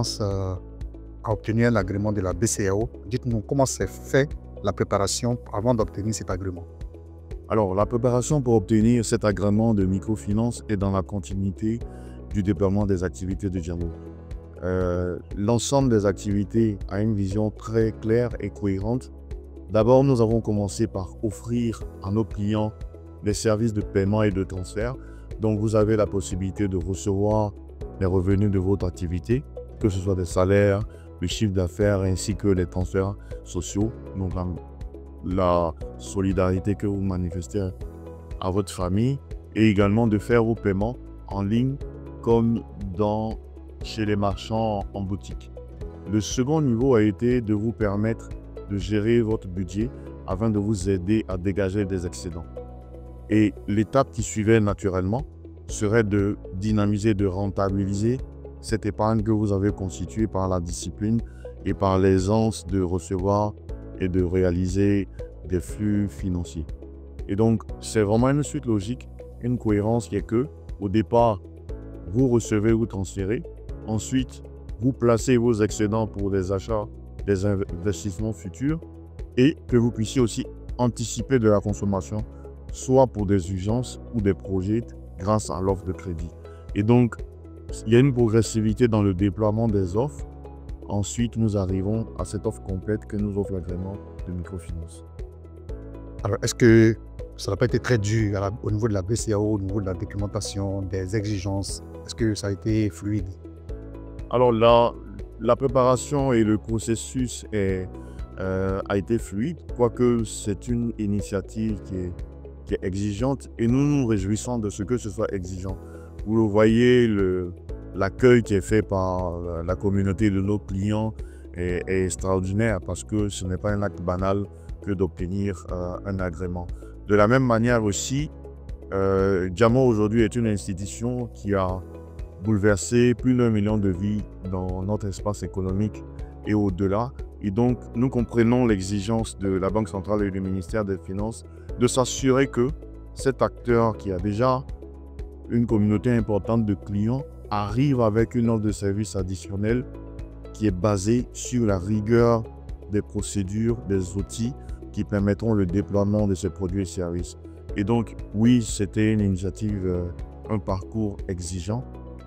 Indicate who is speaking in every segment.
Speaker 1: Microfinance a obtenu un agrément de la BCEAO. Dites-nous comment s'est fait la préparation avant d'obtenir cet agrément.
Speaker 2: Alors, la préparation pour obtenir cet agrément de microfinance est dans la continuité du déploiement des activités de Jamo. L'ensemble des activités a une vision très claire et cohérente. D'abord, nous avons commencé par offrir à nos clients des services de paiement et de transfert. Donc, vous avez la possibilité de recevoir les revenus de votre activité, que ce soit des salaires, le chiffre d'affaires ainsi que les transferts sociaux. Donc, la solidarité que vous manifestez à votre famille et également de faire vos paiements en ligne comme chez les marchands en boutique. Le second niveau a été de vous permettre de gérer votre budget afin de vous aider à dégager des excédents. Et l'étape qui suivait naturellement serait de dynamiser, de rentabiliser cette épargne que vous avez constituée par la discipline et par l'aisance de recevoir et de réaliser des flux financiers. Et donc, c'est vraiment une suite logique, une cohérence qui est que, au départ, vous recevez ou transférez. Ensuite, vous placez vos excédents pour des achats, des investissements futurs et que vous puissiez aussi anticiper de la consommation, soit pour des urgences ou des projets grâce à l'offre de crédit. Et donc, il y a une progressivité dans le déploiement des offres. Ensuite, nous arrivons à cette offre complète que nous offre l'agrément de microfinance.
Speaker 1: Alors, est-ce que ça n'a pas été très dur au niveau de la BCEAO, au niveau de la documentation, des exigences? Est-ce que ça a été fluide?
Speaker 2: Alors, la préparation et le processus a été fluide, quoique c'est une initiative qui est exigeante et nous nous réjouissons de ce que ce soit exigeant. Vous le voyez, l'accueil qui est fait par la communauté de nos clients est extraordinaire parce que ce n'est pas un acte banal que d'obtenir un agrément. De la même manière aussi, Jamo aujourd'hui est une institution qui a bouleversé plus d'1 million de vies dans notre espace économique et au-delà. Et donc, nous comprenons l'exigence de la Banque centrale et du ministère des Finances de s'assurer que cet acteur qui a déjà une communauté importante de clients arrive avec une offre de services additionnelle qui est basée sur la rigueur des procédures, des outils qui permettront le déploiement de ces produits et services. Et donc, oui, c'était une initiative, un parcours exigeant,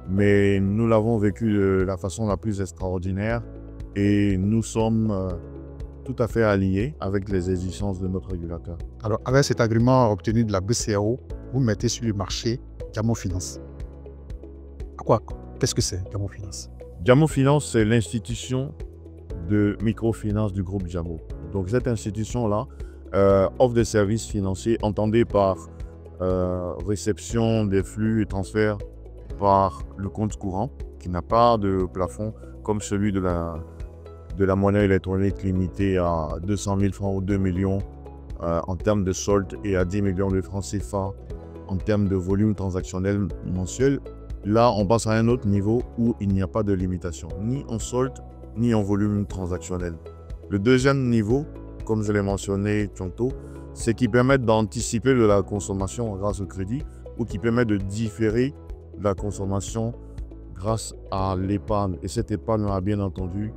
Speaker 2: mais nous l'avons vécu de la façon la plus extraordinaire et nous sommes tout à fait alignés avec les exigences de notre régulateur.
Speaker 1: Alors, avec cet agrément obtenu de la BCEAO, vous mettez sur le marché Jamo Finance. Qu'est-ce que c'est, Jamo Finance?
Speaker 2: Jamo Finance, c'est l'institution de microfinance du groupe Jamo. Donc, cette institution-là offre des services financiers entendus par réception des flux et transferts par le compte courant, qui n'a pas de plafond comme celui de la monnaie électronique limitée à 200 000 francs ou 2 millions en termes de solde et à 10 millions de francs CFA en termes de volume transactionnel mensuel. Là, on passe à un autre niveau où il n'y a pas de limitation, ni en solde, ni en volume transactionnel. Le deuxième niveau, comme je l'ai mentionné tantôt, c'est qui permet d'anticiper de la consommation grâce au crédit ou qui permet de différer la consommation grâce à l'épargne. Et cette épargne-là, bien entendu,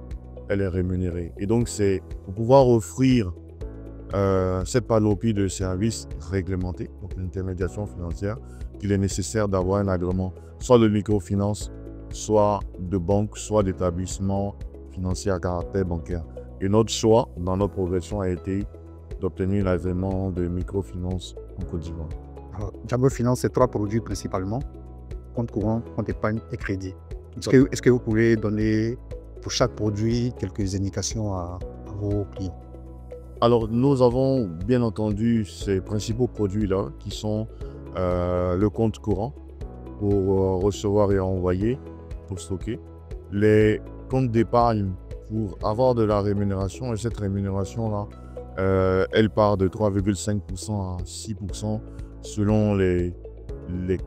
Speaker 2: elle est rémunérée. Et donc, c'est pour pouvoir offrir cette panoplie de services réglementés, donc l'intermédiation financière, qu'il est nécessaire d'avoir un agrément, soit de microfinance, soit de banque, soit d'établissement financier à caractère bancaire. Et notre choix dans notre progression a été d'obtenir l'agrément de microfinance en Côte d'Ivoire.
Speaker 1: Jamo Finance, c'est 3 produits principalement: compte courant, compte épargne et crédit. Est-ce que vous pouvez donner pour chaque produit quelques indications à vos clients?
Speaker 2: Alors, nous avons bien entendu ces principaux produits-là qui sont le compte courant pour recevoir et envoyer, pour stocker, les comptes d'épargne pour avoir de la rémunération, et cette rémunération-là, elle part de 3,5% à 6% selon les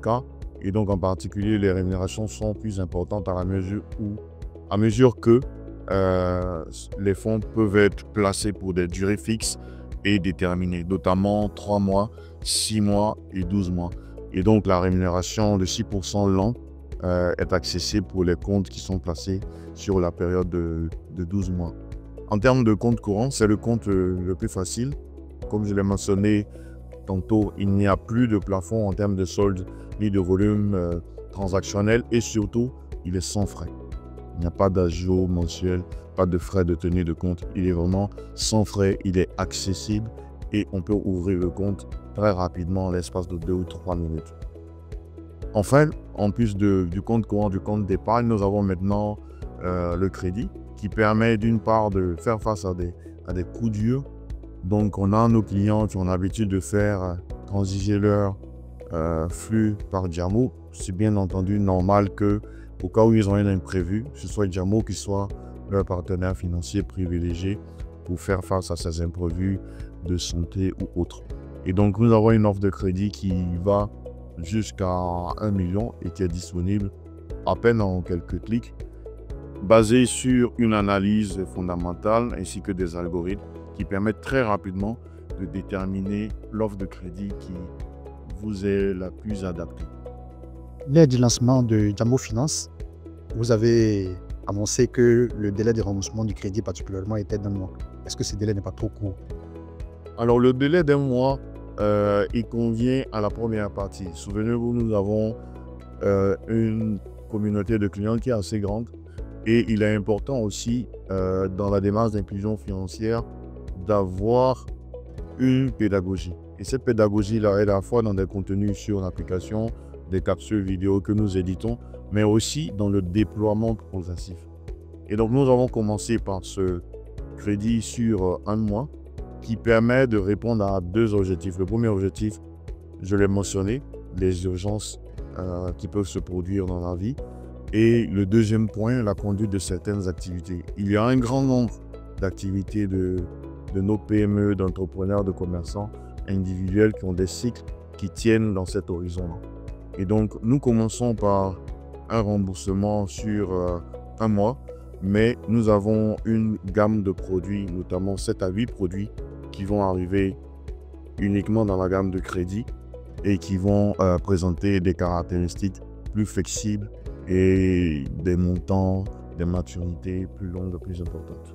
Speaker 2: cas. Et donc, en particulier, les rémunérations sont plus importantes à mesure que les fonds peuvent être placés pour des durées fixes et déterminées, notamment 3 mois, 6 mois et 12 mois. Et donc, la rémunération de 6% l'an est accessible pour les comptes qui sont placés sur la période de 12 mois. En termes de compte courant, c'est le compte le plus facile. Comme je l'ai mentionné tantôt, il n'y a plus de plafond en termes de solde ni de volume transactionnel et surtout, il est sans frais. Il n'y a pas d'ajout mensuel, pas de frais de tenue de compte. Il est vraiment sans frais, il est accessible et on peut ouvrir le compte très rapidement en l'espace de 2 ou 3 minutes. Enfin, en plus du compte courant, du compte d'épargne, nous avons maintenant le crédit qui permet d'une part de faire face à des coups durs. Donc, on a nos clients qui ont l'habitude de faire transiger leur flux par Diamo. C'est bien entendu normal que, au cas où ils ont un imprévu, ce soit Diamo qui soit leur partenaire financier privilégié pour faire face à ces imprévus de santé ou autres. Et donc, nous avons une offre de crédit qui va jusqu'à 1 million et qui est disponible à peine en quelques clics, basée sur une analyse fondamentale ainsi que des algorithmes qui permettent très rapidement de déterminer l'offre de crédit qui vous est la plus adaptée.
Speaker 1: Lors du lancement de Diamo Finance, vous avez annoncé que le délai de remboursement du crédit particulièrement était d'1 mois. Est-ce que ce délai n'est pas trop court?
Speaker 2: Alors, le délai d'1 mois, il convient à la première partie. Souvenez-vous, nous avons une communauté de clients qui est assez grande et il est important aussi dans la démarche d'inclusion financière d'avoir une pédagogie. Et cette pédagogie-là est à la fois dans des contenus sur l'application, des capsules vidéo que nous éditons, mais aussi dans le déploiement progressif. Et donc, nous avons commencé par ce crédit sur 1 mois qui permet de répondre à 2 objectifs. Le premier objectif, je l'ai mentionné, les urgences qui peuvent se produire dans la vie. Et le deuxième point, la conduite de certaines activités. Il y a un grand nombre d'activités de nos PME, d'entrepreneurs, de commerçants individuels qui ont des cycles qui tiennent dans cet horizon-là. Et donc, nous commençons par un remboursement sur 1 mois, mais nous avons une gamme de produits, notamment 7 à 8 produits qui vont arriver uniquement dans la gamme de crédit et qui vont présenter des caractéristiques plus flexibles et des montants, des maturités plus longues, plus importantes.